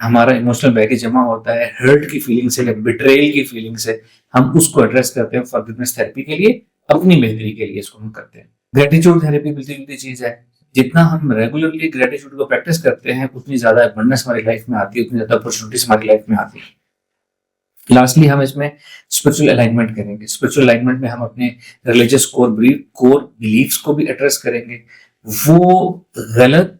ہمارا emotional baggage جمع ہوتا ہے ہرٹ کی فیلنگ سے یا بیٹریل کی فیلنگ سے، ہم اس کو ایڈریس کرتے ہیں فارگیونیس تھراپی کے لیے، اپنی بہتری کے لیے اس کو ہم کرتے ہیں. گریٹیچیوڈ تھراپی ملتی جلتی چیز ہے. جتنا ہم ریگولرلی گریٹیچیوڈ کو پریکٹس کرتے ہیں اتنی زیادہ ابنڈنس ہماری لائف میں آتی ہے، اتنی زیادہ اپرچونیٹیز ہماری لائف میں آتی ہے. لاسٹلی ہم اس میں اسپرچل الائنمنٹ کریں گے. اسپرچل الائنمنٹ میں ہم اپنے ریلیجیس کور بلیفس کو بھی ایڈریس کریں گے. وہ غلط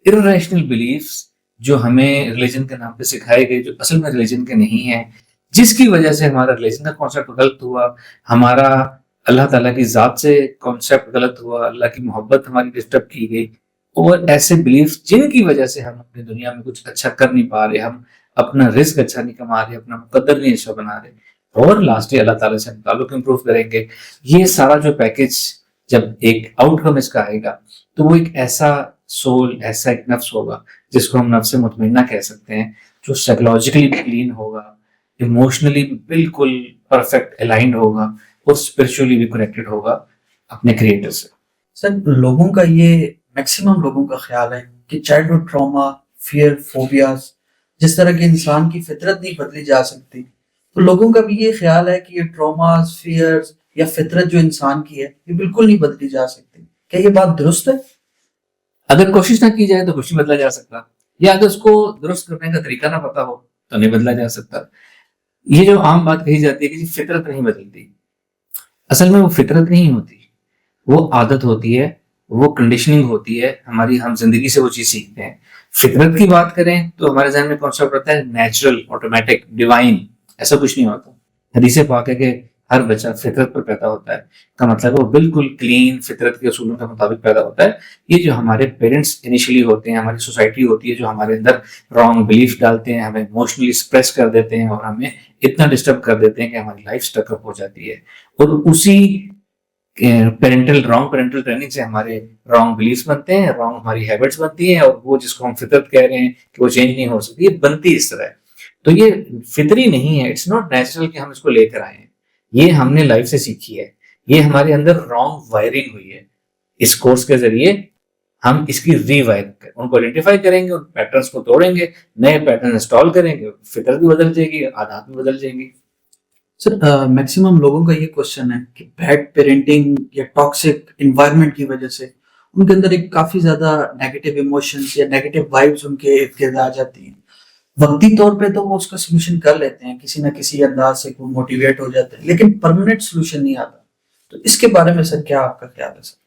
ارریشنل بلیفس جو ہمیں ریلیجن کے نام پہ سکھائے گئے، جو اصل میں ریلیجن کے نہیں ہیں، جس کی وجہ سے ہمارا ریلیجن کا کانسیپٹ غلط ہوا، ہمارا اللہ تعالیٰ کی ذات سے کانسیپٹ غلط ہوا، اللہ کی محبت ہماری ڈسٹرب کی گئی، اور ایسے بلیفس جن کی وجہ سے ہم اپنی دنیا میں کچھ اچھا کر نہیں پا رہے، ہم اپنا رزق اچھا نہیں کما رہے، اپنا مقدر نہیں اچھا بنا رہے، اور لاسٹلی اللہ تعالیٰ سے ہم تعلق امپروو کریں گے. یہ سارا جو پیکج جب ایک آؤٹ کم اس کا آئے گا تو وہ ایک ایسا سول، ایسا ایک نفس ہوگا جس کو ہم نفس مطمئنہ کہہ سکتے ہیں، جو سائیکولوجیکلی کلین ہوگا، ایموشنلی بالکل پرفیکٹ الائنڈ ہوگا، اور اسپرچولی بھی کنیکٹڈ ہوگا اپنے کریٹر سے. سر لوگوں کا یہ میکسیمم لوگوں کا خیال ہے کہ چائلڈہڈ ٹراما، فیئر، فوبیاز، جس طرح کی انسان کی فطرت نہیں بدلی جا سکتی، تو لوگوں کا بھی یہ خیال ہے کہ یہ ٹراماز، فیئرز یا فطرت جو انسان کی ہے یہ بالکل نہیں بدلی جا سکتی. کیا یہ بات درست ہے؟ اگر کوشش نہ کی جائے تو کچھ نہیں بدلا جا سکتا، یا اگر اس کو درست کرنے کا طریقہ نہ پتا ہو تو نہیں بدلا جا سکتا. یہ جو عام بات کہی جاتی ہے کہ فطرت نہیں بدلتی، اصل میں وہ فطرت نہیں ہوتی، وہ عادت ہوتی ہے، وہ کنڈیشننگ ہوتی ہے ہماری، ہم زندگی سے وہ چیز سیکھتے ہیں. فطرت کی بات کریں تو ہمارے ذہن میں کانسیپٹ رہتا ہے نیچرل، آٹومیٹک، ڈیوائن. ایسا کچھ نہیں ہوتا. حدیث پاک ہے کہ ہر بچہ فطرت پر پیدا ہوتا ہے، کا مطلب وہ بالکل کلین فطرت کے اصولوں کے مطابق پیدا ہوتا ہے. یہ جو ہمارے پیرنٹس انیشلی ہوتے ہیں، ہماری سوسائٹی ہوتی ہے جو ہمارے اندر رانگ بلیف ڈالتے ہیں، ہمیں ایموشنلی ایکسپریس کر دیتے ہیں اور ہمیں اتنا ڈسٹرب کر دیتے ہیں کہ ہماری لائف اسٹک اپ ہو جاتی ہے. اور اسی رانگ پیرنٹل ٹریننگ سے ہمارے رانگ بلیفس بنتے ہیں، رانگ ہماری ہیبٹس بنتی ہیں، اور وہ جس کو ہم فطرت کہہ رہے ہیں کہ وہ چینج نہیں ہو سکتی، یہ بنتی اس طرح ہے. تو یہ فطری نہیں ہے، اٹس ناٹ نیچرل کہ ہم اس کو لے کر آئے ہیں. یہ ہم نے لائف سے سیکھی ہے، یہ ہمارے اندر رانگ وائرنگ ہوئی ہے. اس کورس کے ذریعے ہم اس کی ری وائرنگ کریں، ان کو آئیڈینٹیفائی کریں گے، ان پیٹرنس کو توڑیں گے، نئے پیٹرن انسٹال کریں گے، فطرت بھی بدل جائے گی، عادات بھی بدل جائیں گی. سر میکسیمم لوگوں کا یہ کوشچن ہے کہ بیڈ پیرنٹنگ یا ٹاکسک انوائرمنٹ کی وجہ سے ان کے اندر ایک کافی زیادہ نیگیٹو ایموشنز یا نیگیٹو وائبز ان کے ارد گرد آ جاتی ہیں. وقتی طور پہ تو وہ اس کا سولوشن کر لیتے ہیں، کسی نہ کسی انداز سے وہ موٹیویٹ ہو جاتے ہیں، لیکن پرماننٹ سولوشن نہیں آتا. تو اس کے بارے میں سر کیا آپ کا خیال ہے؟ سر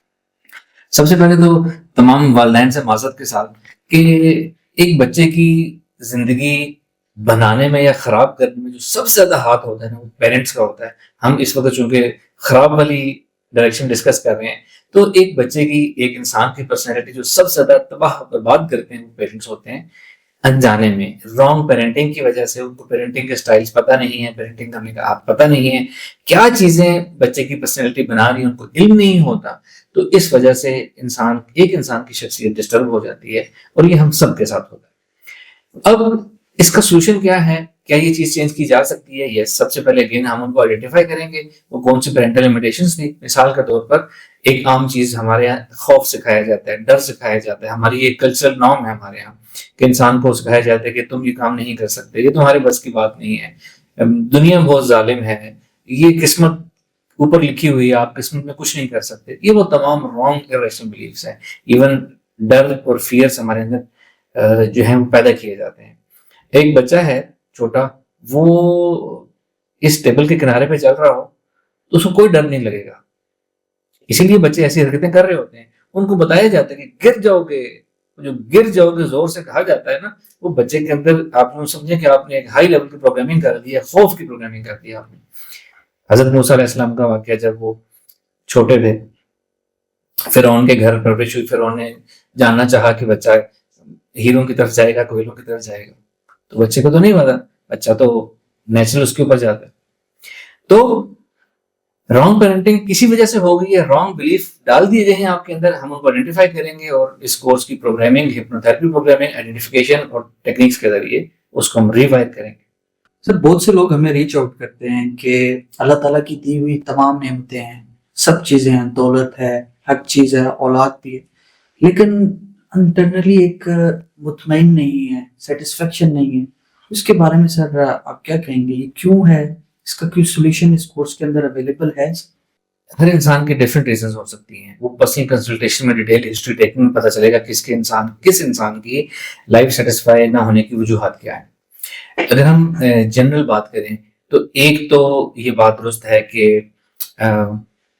سب سے پہلے تو تمام والدین سے معذرت کے ساتھ کہ ایک بچے کی زندگی بنانے میں یا خراب کرنے میں جو سب سے زیادہ ہاتھ ہوتا ہے نا وہ پیرنٹس کا ہوتا ہے. ہم اس وقت چونکہ خراب والی ڈائریکشن ڈسکس کر رہے ہیں، تو ایک بچے کی، ایک انسان کی پرسنالٹی جو سب سے زیادہ تباہ برباد کرتے ہیں وہ پیرنٹس ہوتے ہیں. انجانے میں رانگ پیرنٹنگ کی وجہ سے، ان کو پیرنٹنگ کے سٹائلز پتہ نہیں ہے، پیرنٹنگ کرنے کا آپ پتہ نہیں ہے، کیا چیزیں بچے کی پرسنالٹی بنا رہی ہیں ان کو علم نہیں ہوتا. تو اس وجہ سے ایک انسان کی شخصیت ڈسٹرب ہو جاتی ہے، اور یہ ہم سب کے ساتھ ہوتا ہے. اب اس کا سولوشن کیا ہے؟ کیا یہ چیز چینج کی جا سکتی ہے؟ یہ سب سے پہلے اگین ہم ان کو آئیڈینٹیفائی کریں گے وہ کون سی پیرنٹل لمیٹیشنز تھی. مثال کے طور پر ایک عام چیز ہمارے یہاں خوف سکھایا جاتا ہے، ڈر سکھایا جاتا ہے. ہماری ایک کلچرل نارم ہے ہمارے یہاں کہ انسان کو سکھایا جاتا ہے کہ تم یہ کام نہیں کر سکتے، یہ تمہارے بس کی بات نہیں ہے، دنیا بہت ظالم ہے، یہ قسمت اوپر لکھی ہوئی ہے، آپ قسمت میں کچھ نہیں کر سکتے. یہ وہ تمام رانگ ارریشنل بلیفس ہیں. ایون ڈر اور فیئرس ہمارے اندر جو ہیں وہ پیدا کیے جاتے ہیں. ایک بچہ ہے چھوٹا، وہ اس ٹیبل کے کنارے پہ چل رہا ہو تو اس کو کوئی ڈر نہیں لگے گا. اسی لیے بچے ایسی حرکتیں کر رہے ہوتے ہیں. ان کو بتایا جاتا ہے کہ گر جاؤ گے، جو گر جاؤ گے زور سے کہا جاتا ہے نا، وہ بچے کے اندر آپ نے سمجھے کہ آپ نے ایک ہائی لیول کی پروگرامنگ کر دی ہے، خوف کی پروگرامنگ کر دی ہے آپ نے. حضرت موسیٰ علیہ السلام کا واقعہ، جب وہ چھوٹے تھے، فرعون کے گھر پرورش ہوئی، فرعون نے جاننا چاہا کہ بچہ ہیروں کی طرف جائے گا، کوئلوں کی طرف جائے گا. تو بچے کو تو نہیں پتا، بچہ تو نیچرل اس کے اوپر جاتا ہے. تو رانگ پیرنٹنگ کسی وجہ سے ہو گئی ہے، رانگ بلیف ڈال دیے گئے ہیں آپ کے اندر. ہم ان کو آئیڈینٹیفائی کریں گے اور اس کورس کی پروگرامنگ، ہپنوتھیراپی پروگرامنگ، آئیڈینٹیفیکیشن اور ٹیکنیکس کے ذریعے اس کو ہم ریوائر کریں گے. سر بہت سے لوگ ہمیں ریچ آؤٹ کرتے ہیں کہ اللہ تعالیٰ کی دی ہوئی تمام نعمتیں ہیں، سب چیزیں ہیں، دولت ہے، حق چیز ہے، اولاد بھی ہے، لیکن انٹرنلی ایک مطمئن نہیں ہے, سیٹسفیکشن نہیں ہے, اس کے بارے میں سر آپ کیا کہیں گے؟ یہ کیوں ہے؟ اس کا کوئی سولوشن اس کورس کے اندر اویلیبل ہے؟ ہر انسان کے ڈفرینٹ ریزنز ہو سکتی ہیں. وہ پرسنل کنسلٹیشن میں ڈیٹیل ہسٹری دیکھنے میں پتہ چلے گا کس انسان کی لائف سیٹسفائی نہ ہونے کی وجوہات کیا ہیں. اگر ہم جنرل بات کریں تو ایک تو یہ بات درست ہے کہ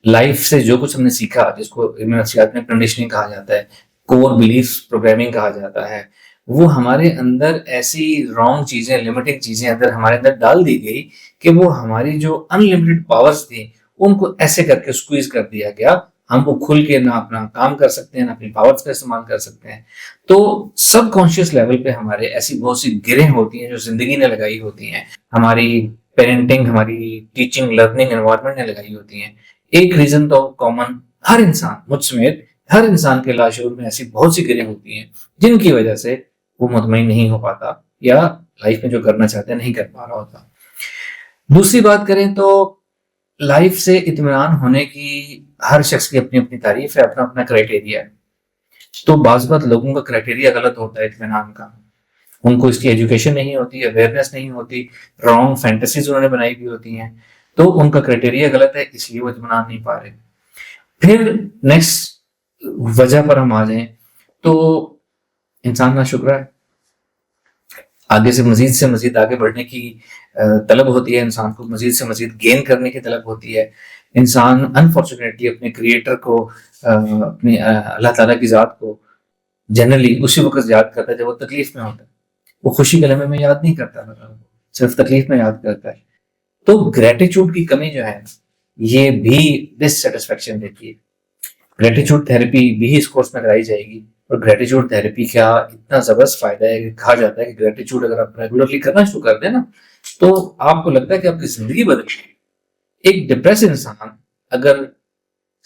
لائف سے جو کچھ ہم نے سیکھا, جس کو نفسیات میں کنڈیشننگ کہا جاتا ہے, کور بلیف پروگرامنگ کہا جاتا ہے, وہ ہمارے اندر ایسی رانگ چیزیں, لمیٹنگ چیزیں اندر ہمارے اندر ڈال دی گئی کہ وہ ہماری جو ان لمیٹڈ پاورز تھیں ان کو ایسے کر کے اسکویز کر دیا گیا. ہم وہ کھل کے نہ اپنا کام کر سکتے ہیں, نہ اپنی پاورز کا استعمال کر سکتے ہیں. تو سب کانشیس لیول پہ ہمارے ایسی بہت سی گرہیں ہوتی ہیں جو زندگی نے لگائی ہوتی ہیں, ہماری پیرنٹنگ, ہماری ٹیچنگ لرننگ انوائرمنٹ نے لگائی ہوتی ہیں. ایک ریزن تو کامن, ہر انسان مجھ سمیت ہر انسان کے لاشعور میں ایسی بہت سی گرہیں ہوتی ہیں جن کی وجہ سے وہ مطمئن نہیں ہو پاتا یا لائف میں جو کرنا چاہتے ہیں نہیں کر پا رہا ہوتا. دوسری بات کریں تو لائف سے اطمینان ہونے کی ہر شخص کی اپنی اپنی تعریف ہے, اپنا اپنا کرائٹیریا ہے. تو بعض بات لوگوں کا کرائٹیریا غلط ہوتا ہے اطمینان کا. ان کو اس کی ایجوکیشن نہیں ہوتی, اویئرنیس نہیں ہوتی, رانگ فینٹیسیز انہوں نے بنائی ہوئی ہوتی ہیں, تو ان کا کرائٹیریا غلط ہے, اس لیے وہ اطمینان نہیں پا رہے. پھر نیکسٹ وجہ پر ہم آ جائیں تو انسان ناشکرا ہے. آگے سے مزید آگے بڑھنے کی طلب ہوتی ہے, انسان کو مزید سے مزید گین کرنے کی طلب ہوتی ہے. انسان انفارچونیٹلی اپنے کریٹر کو, اپنے اللہ تعالیٰ کی ذات کو جنرلی اسی وقت یاد کرتا ہے جب وہ تکلیف میں ہوتا ہے. وہ خوشی کے لمحے میں یاد نہیں کرتا, صرف تکلیف میں یاد کرتا ہے. تو گریٹیچیوڈ کی کمی جو ہے یہ بھی ڈس سیٹسفیکشن دیتی ہے. گریٹیچیوڈ تھراپی بھی اس کورس میں کرائی جائے گی. اور گریٹیچیوڈ تھراپی کا اتنا زبردست فائدہ ہے کہ کہا جاتا ہے کہ گریٹیچیوڈ اگر آپ ریگولرلی کرنا شروع کر دیں نا تو آپ کو لگتا ہے کہ آپ کی زندگی بدل گئی. ایک ڈپریس انسان اگر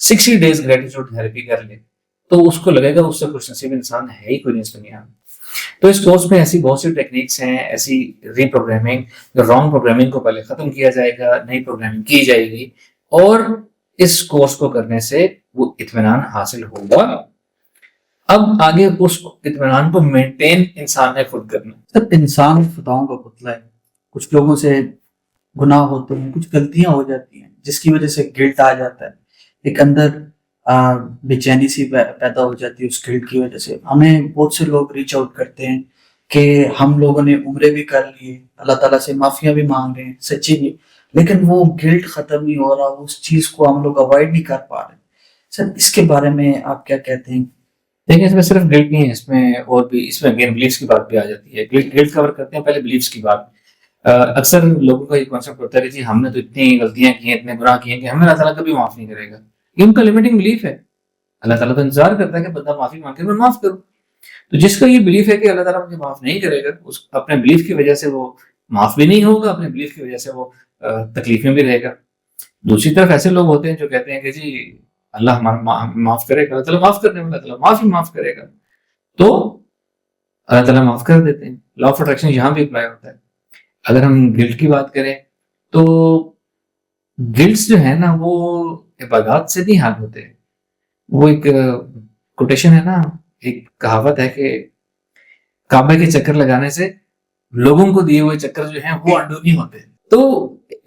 60 days گریٹیچیوڈ تھراپی کر لے تو اس کو لگے گا اس سے خوش نصیب انسان ہے ہی کوئی نہیں اس دنیا میں. تو اس کورس میں ایسی بہت سی ٹیکنیکس ہیں, ایسی ری پروگرامنگ, رانگ پروگرامنگ کو پہلے ختم کیا جائے گا, نئی پروگرامنگ کی جائے گی, اور اس کورس کو کرنے سے وہ اطمینان حاصل ہوگا. اب آگے اس اطمینان کو مینٹین انسان نے خود کرنا. سر انسان خطاؤں کا پتلا ہے. کچھ لوگوں سے گناہ ہوتے ہیں, کچھ غلطیاں ہو جاتی ہیں جس کی وجہ سے گلٹ آ جاتا ہے, ایک اندر بے چینی سی پیدا ہو جاتی ہے اس گلٹ کی وجہ سے. ہمیں بہت سے لوگ ریچ آؤٹ کرتے ہیں کہ ہم لوگوں نے عمرے بھی کر لیے, اللہ تعالیٰ سے معافیاں بھی مانگ رہے ہیں سچی بھی, لیکن وہ گلٹ ختم نہیں ہو رہا, اس چیز کو ہم لوگ اوائڈ نہیں کر پا رہے. سر اس کے بارے میں آپ کیا کہتے ہیں؟ دیکھیں اس میں صرف گلٹ نہیں ہے, اس میں اور بھی, اس میں اگین بلیفس کی بات بھی آ جاتی ہے. گلٹ کور کرتے ہیں پہلے بلیفس کی بات. اکثر لوگوں کا یہ کانسیپٹ ہوتا ہے کہ جی ہم نے تو اتنی غلطیاں کی ہیں, اتنے گناہ کیے ہیں کہ ہمیں اللہ تعالیٰ کبھی معاف نہیں کرے گا. یہ ان کا لمیٹنگ بلیف ہے. اللہ تعالیٰ تو انتظار کرتا ہے کہ بندہ معافی مانگے میں معاف کروں. تو جس کا یہ بلیف ہے کہ اللہ تعالیٰ مجھے معاف نہیں کرے گا, اس اپنے بلیف کی وجہ سے وہ معاف بھی نہیں ہوگا, اپنے بلیف کی وجہ سے وہ تکلیف میں بھی رہے گا. دوسری طرف ایسے لوگ ہوتے ہیں جو کہتے ہیں کہ جی اللہ معاف کرے گا, اللہ تعالیٰ معاف کرنے والا, اللہ تعالیٰ معاف کرے گا, تو اللہ تعالیٰ معاف کر دیتے ہیں. لا آف اٹریکشن یہاں بھی اپلائی ہوتا ہے. اگر ہم گلٹ کی بات کریں تو گلٹس جو ہے نا وہ عبادات سے نہیں حل ہوتے. وہ ایک کوٹیشن ہے نا, ایک کہاوت ہے کہ کعبے کے چکر لگانے سے لوگوں کو دیے ہوئے چکر جو ہیں وہ انڈو نہیں ہوتے. تو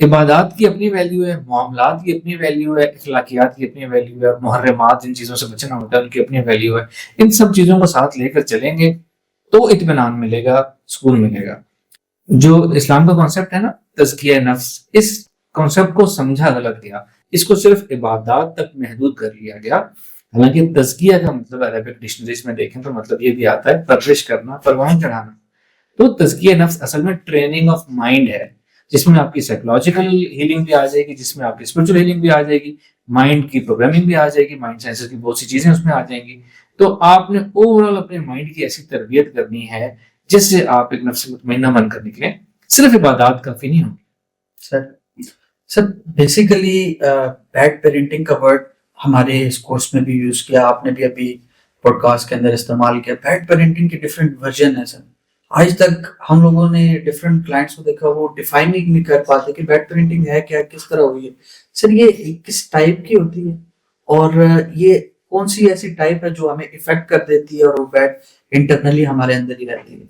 عبادات کی اپنی ویلیو ہے, معاملات کی اپنی ویلیو ہے, اخلاقیات کی اپنی ویلیو ہے, محرمات جن چیزوں سے بچنا ہوتا ہے ان کی اپنی ویلیو ہے. ان سب چیزوں کو ساتھ لے کر چلیں گے تو اطمینان ملے گا, سکون ملے گا. جو اسلام کا کانسیپٹ ہے نا تزکیہ نفس, اس کانسیپٹ کو سمجھا غلط گیا, اس کو صرف عبادات تک محدود کر لیا گیا. حالانکہ تزکیہ کا مطلب عربک ڈکشنریز میں دیکھیں تو مطلب یہ بھی آتا ہے پرورش کرنا, پروان چڑھانا. تو تزکیہ نفس اصل میں ٹریننگ آف مائنڈ ہے, جس میں آپ کی سائیکولوجیکل ہیلنگ بھی آ جائے گی, جس میں آپ کی اسپرچل ہیلنگ بھی آ جائے گی, مائنڈ کی پروگرامنگ بھی آ جائے گی, مائنڈ سائنسز کی بہت سی چیزیں اس میں آ جائیں گی. تو آپ نے اوور آل اپنے مائنڈ کی ایسی تربیت کرنی ہے جس سے آپ ایک نفس مطمئنہ بن کر نکلیں. صرف عبادات کافی نہیں ہوگی. سر بیسیکلی بیڈ پیرنٹنگ کا ورڈ ہمارے اس کورس میں بھی یوز کیا, آپ نے بھی ابھی پوڈ کاسٹ کے اندر استعمال کیا. بیڈ پیرنٹنگ کے ڈفرینٹ ورژن ہیں سر. آج تک ہم لوگوں نے ڈفرینٹ کلائنٹس کو دیکھا وہ ڈیفائن نہیں کر پاتے کہ بیڈ پیرنٹنگ ہے کیا, کس طرح ہوئی ہے. سر یہ کس ٹائپ کی ہوتی ہے اور یہ کون سی ایسی ٹائپ ہے جو ہمیں افیکٹ کر دیتی ہے اور وہ بیڈ انٹرنلی ہمارے اندر ہی رہتی ہے؟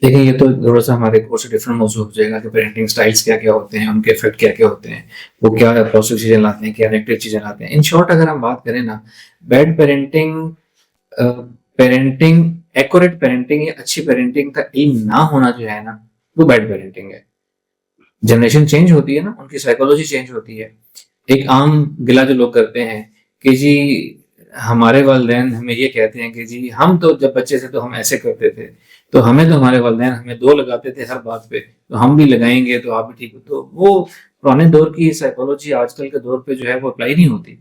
دیکھیں یہ تو تھوڑا سا ہمارے کورس سے ڈفرینٹ موضوع ہو جائے گا کہ پیرنٹنگ سٹائلس کیا کیا ہوتے ہیں، ان کے افیکٹ کیا کیا ہوتے ہیں، وہ کیا پازیٹیو چیزیں لاتے ہیں، کیا نیگیٹو چیزیں لاتے ہیں. ان شارٹ اگر ہم بات کریں نا، بیڈ پیرنٹنگ ایکوریٹ پیرنٹنگ یا اچھی پیرنٹنگ کا علم نہ ہونا جو ہے نا، وہ بیڈ پیرنٹنگ ہے. جنریشن چینج ہوتی ہے نا، ان کی سائیکولوجی چینج ہوتی ہے. ایک عام گلا جو لوگ کرتے ہیں کہ جی ہمارے والدین ہمیں یہ کہتے ہیں کہ جی ہم تو جب بچے تھے تو ہم ایسے کرتے تھے، تو ہمیں تو ہمارے والدین ہمیں 2 لگاتے تھے ہر بات پہ، تو ہم بھی لگائیں گے تو آپ بھی ٹھیک ہو. تو وہ پرانے دور کی سائیکولوجی آج کل کے دور پہ جو ہے وہ اپلائی نہیں ہوتی.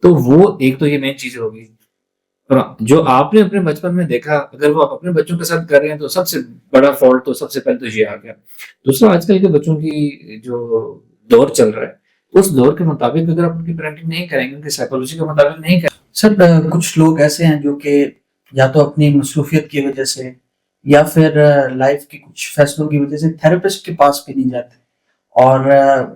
تو وہ ایک تو یہ مین چیز ہوگی. اور جو آپ نے اپنے بچپن میں دیکھا، اگر وہ آپ اپنے بچوں کے ساتھ کر رہے ہیں تو سب سے بڑا فالٹ تو سب سے پہلے تو یہ آ گیا. دوسرا، آج کل کے بچوں کی جو دور چل رہا ہے اس دور کے مطابق اگر آپ ان کی پیرنٹنگ نہیں کریں گے، ان کی سائیکولوجی کے مطابق نہیں کریں. سر کچھ لوگ ایسے ہیں جو کہ یا تو اپنی مصروفیت کی وجہ سے یا پھر لائف کے کچھ فیصلوں کی وجہ سے تھراپسٹ کے پاس بھی نہیں جاتے، اور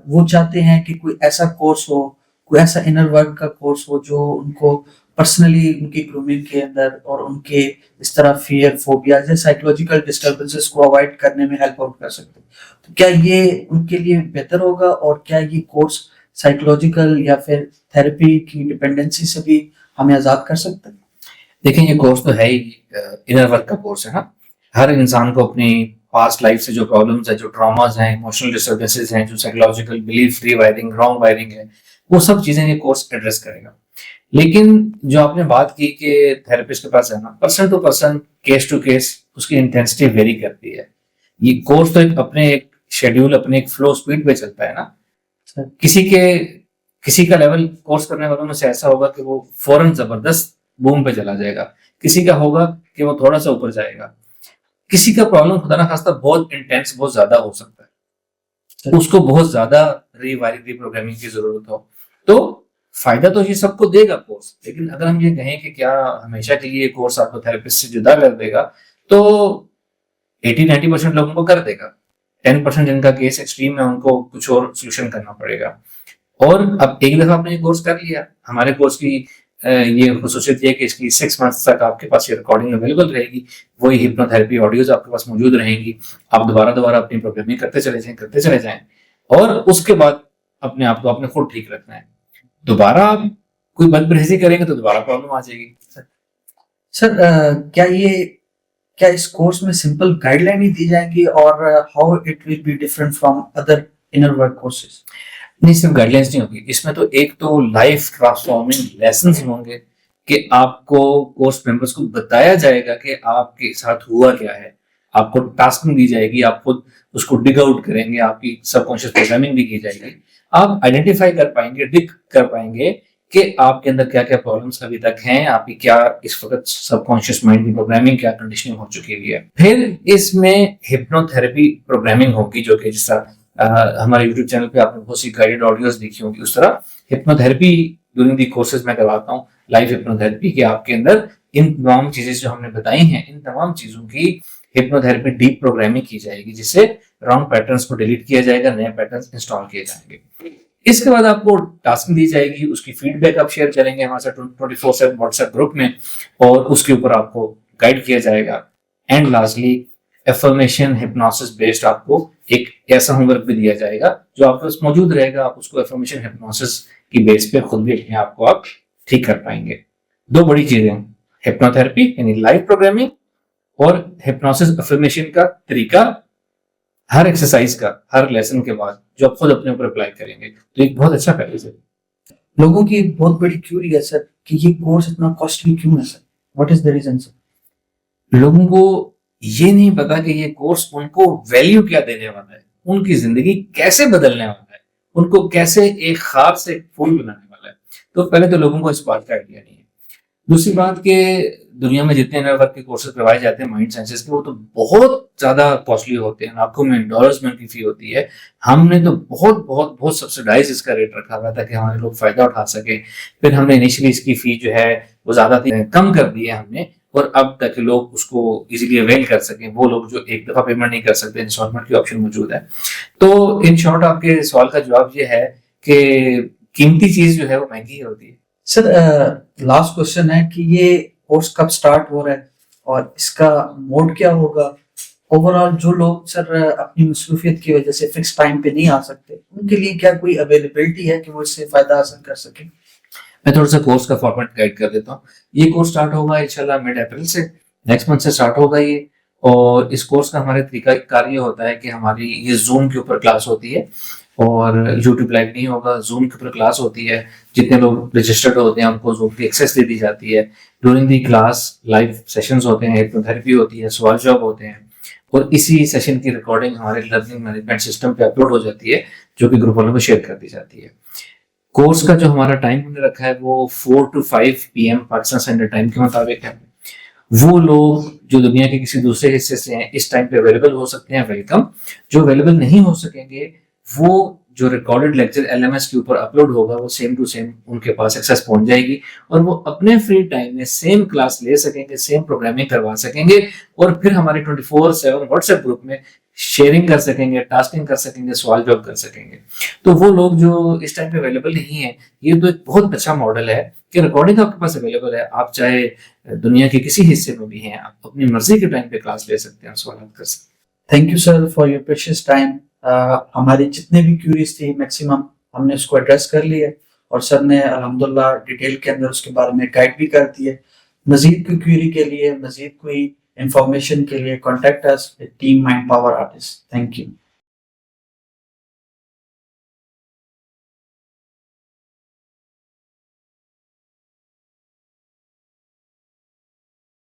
وہ چاہتے ہیں کہ کوئی ایسا کورس ہو، کوئی ایسا انر ورک کا کورس ہو جو ان کو پرسنلی ان کی گرومنگ کے اندر اور ان کے اس طرح فیئر، فوبیا جیسے سائیکولوجیکل ڈسٹربنسز کو اوائڈ کرنے میں ہیلپ آؤٹ کر سکتے. تو کیا یہ ان کے لیے بہتر ہوگا، اور کیا یہ کورس سائیکولوجیکل یا پھر تھراپی کی ڈپینڈنسی سے بھی ہمیں آزاد کر سکتے ہیں؟ دیکھیں یہ کورس تو ہے ہی انر ورک کا کورس ہے نا. ہر انسان کو اپنی پاسٹ لائف سے جو پرابلمس ہیں، جو ٹراماز ہیں، ایموشنل ڈسٹربنسز ہیں، جو سائیکولوجیکل بلیف ری وائرنگ، رانگ وائرنگ ہے، وہ سب چیزیں یہ کورس ایڈریس کرے گا. لیکن جو آپ نے بات کی کہ تھراپسٹ کے پاس جانا، person to person, case to case اس کی انٹینسٹی ویری کرتی ہے. یہ کورس تو اپنے ایک شیڈیول، اپنے ایک فلو اسپیڈ پہ چلتا ہے نا. کسی کا لیول کورس کرنے والوں میں سے ایسا ہوگا کہ وہ فوراً زبردست بوم پہ چلا جائے گا، کسی کا ہوگا کہ وہ تھوڑا سا اوپر جائے گا، کسی کا پرابلم خدا نہ خواستہ بہت انٹینس، بہت زیادہ ہو سکتا ہے، اس کو بہت زیادہ ری وائرنگ، ری پروگرامنگ کی ضرورت ہو. تو فائدہ تو یہ سب کو دے گا کورس. لیکن اگر ہم یہ کہیں کہ کیا ہمیشہ کے لیے کورس آپ کو تھراپسٹ سے جدا کر دے گا، تو 80-90% لوگوں کو کر دے گا. 10% جن کا کیس ایکسٹریم ہے ان کو کچھ اور سولوشن کرنا پڑے گا. اور اب ایک دفعہ آپ نے یہ کورس کر لیا، ہمارے کورس کی یہ خصوصیت یہ کہ اس کی 6 months تک آپ کے پاس یہ ریکارڈنگ اویلیبل رہے گی. وہی ہپنو تھراپی آڈیوز آپ کے پاس موجود رہیں گی. آپ دوبارہ اپنی پروگرامنگ کرتے چلے جائیں اور اس کے بعد اپنے آپ کو آپ نے خود ٹھیک رکھنا ہے. دوبارہ آپ کوئی بد پرہیزی کریں گے تو دوبارہ پرابلم آ جائے گی. سر کیا اس کورس میں سمپل گائیڈ لائن ہی دی جائیں گی، اور how it will be different from other inner work courses? نہیں، صرف گائیڈ لائنس نہیں ہوگی اس میں، تو ایک تو لائف ٹرانسفارمنگ لیسنس ہوں گے کہ آپ کو کورس ممبرس کو بتایا جائے گا کہ آپ کے ساتھ ہوا کیا ہے. آپ کو ٹاسکنگ دی جائے گی، آپ خود اس کو ڈگ آؤٹ کریں گے، آپ کی سب کانشیس پروگرامنگ بھی کی جائے گی. آپ آئیڈینٹیفائی کر پائیں گے، ڈگ کر پائیں گے کہ آپ کے اندر کیا کیا پرابلمس ابھی تک ہیں، آپ کی کیا اس وقت سب کانشیس مائنڈ کی پروگرامنگ کیا کنڈیشننگ ہو چکی ہے. پھر اس میں ہپنو تھراپی پروگرامنگ ہوگی، جو کہ جس طرح ہمارے یوٹیوب چینل پہ آپ نے بہت سی گائیڈڈ آڈیوز دیکھی ہوں گی، اس طرح hypno therapy during the courses میں کرواتا ہوں لائف ہپنو تھراپی، کہ آپ کے اندر ان تمام چیزیں جو ہم نے بتائی ہیں، ان تمام چیزوں کی ہپنو تھراپی ڈیپ پروگرامنگ کی جائے گی، جس سے رانگ پیٹرنس کو ڈیلیٹ کیا جائے گا، نئے پیٹرنس انسٹال کیے جائیں گے. اس کے بعد آپ کو ٹاسک دی جائے گی، اس کی فیڈ بیک آپ شیئر کریں گے ہمارے ساتھ 24/7 واٹس ایپ گروپ میں، اور اس کے اوپر آپ کو گائیڈ کیا جائے گا. And lastly affirmation hypnosis based آپ کو ایک ایسا ہوم ورک بھی دیا جائے گا جو آپ کے پاس موجود رہے گا. آپ اس کو افرمیشن ہپنوسس کی بیس پہ خود بھی اپنے آپ کو آپ ٹھیک کر پائیں گے. 2 بڑی چیزیں، ہپنو تھراپی یعنی لائف پروگرامنگ، اور ہپنوسس افرمیشن کا طریقہ ہر ایکسرسائز کا، ہر لیسن کے بعد جو آپ خود اپنے اوپر اپلائی کریں گے، تو ایک بہت اچھا پیکیج ہے. لوگوں کی ایک بہت بڑی کیوری ہے سر کہ یہ کورس اتنا کاسٹلی کیوں ہے سر؟ واٹ از دا ریزن سر؟ لوگوں کو یہ نہیں پتا کہ یہ کورس ان کو ویلیو کیا دینے والا ہے، ان کی زندگی کیسے بدلنے والا ہے، ان کو کیسے ایک خواب سے ایک پھول بنانے والا ہے. تو پہلے تو لوگوں کو اس بات کا آئیڈیا نہیں ہے. دوسری بات کہ دنیا میں جتنے انر ورک کے کورسز کروائے جاتے ہیں مائنڈ سائنسز کے، وہ تو بہت زیادہ کاسٹلی ہوتے ہیں، لاکھوں میں ڈالرز میں ان کی فی ہوتی ہے. ہم نے تو بہت بہت بہت سبسڈائز اس کا ریٹ رکھا ہوا تھا کہ ہمارے لوگ فائدہ اٹھا سکیں. پھر ہم نے انیشلی اس کی فی جو ہے وہ زیادہ کم کر دی ہے ہم نے، اور اب تک لوگ اس کو ایزیلی اویل کر سکیں. وہ لوگ جو ایک دفعہ پیمنٹ نہیں کر سکتے، انسٹالمنٹ کی آپشن موجود ہے. تو ان شارٹ آپ کے سوال کا جواب یہ ہے کہ قیمتی چیز جو ہے وہ مہنگی ہوتی ہے. سر لاسٹ کوشچن ہے کہ یہ کورس کب سٹارٹ ہو رہا ہے اور اس کا موڈ کیا ہوگا؟ اوور آل جو لوگ سر اپنی مصروفیت کی وجہ سے فکس ٹائم پہ نہیں آ سکتے ان کے لیے کیا کوئی اویلیبلٹی ہے کہ وہ اس سے فائدہ حاصل کر سکیں؟ میں تھوڑا سا کورس کا فارمیٹ گائڈ کر دیتا ہوں. یہ کورس سٹارٹ ہوگا انشاءاللہ مڈ اپریل سے, نیکسٹ منتھ سے سٹارٹ ہوگا یہ. اور اس کورس کا ہمارے طریقہ کار یہ ہوتا ہے کہ ہماری یہ زوم کے اوپر کلاس ہوتی ہے اور یوٹیوب لائیو نہیں ہوگا, زوم کے اوپر کلاس ہوتی ہے. جتنے لوگ رجسٹرڈ ہوتے ہیں ان کو زوم کی ایکسیس دے دی جاتی ہے. During the class live sessions ہوتے ہیں, ہیپنوتھیراپی ہوتی ہے, سوال جواب ہوتے ہیں, اور اسی سیشن کی ریکارڈنگ ہمارے لرننگ مینجمنٹ سسٹم پہ اپلوڈ ہو جاتی ہے جو کہ گروپ والوں کو شیئر کر دی جاتی ہے. کورس کا جو ہمارا ٹائم ہم نے رکھا ہے وہ 4 to 5 PM Pakistan standard time کے مطابق ہے. وہ لوگ جو دنیا کے کسی دوسرے حصے سے ہیں اس ٹائم پہ اویلیبل ہو سکتے ہیں, ویلکم. جو اویلیبل نہیں ہو سکیں گے وہ جو ریکارڈڈ لیکچر LMS کے اوپر اپلوڈ ہوگا وہ سیم ٹو سیم ان کے پاس ایکسیس پہنچ جائے گی اور وہ اپنے فری ٹائم میں سیم کلاس لے سکیں گے, سیم پروگرامنگ کروا سکیں گے, اور پھر ہمارے 24/7 واٹس ایپ گروپ میں شیئرنگ کر سکیں گے, ٹاسکنگ کر سکیں گے, سوال جواب کر سکیں گے. تو وہ لوگ جو اس ٹائم پہ اویلیبل نہیں ہیں, یہ تو ایک بہت اچھا ماڈل ہے کہ ریکارڈنگ آپ کے پاس اویلیبل ہے. آپ چاہے دنیا کے کسی حصے میں بھی ہیں, آپ اپنی مرضی کے ٹائم پہ کلاس لے سکتے ہیں, سوالات کر سکتے ہیں. Thank you sir for your precious time. ہماری جتنے بھی کیوریز تھی میکسیمم ہم نے اس کو ایڈریس کر لی ہے اور سر نے الحمدللہ ڈیٹیل کے اندر اس کے بارے میں گائیڈ بھی کر دی ہے. مزید کوئی کیوری کے لیے, مزید کوئی انفارمیشن کے لیے contact us team Mind Power Artist. Thank you.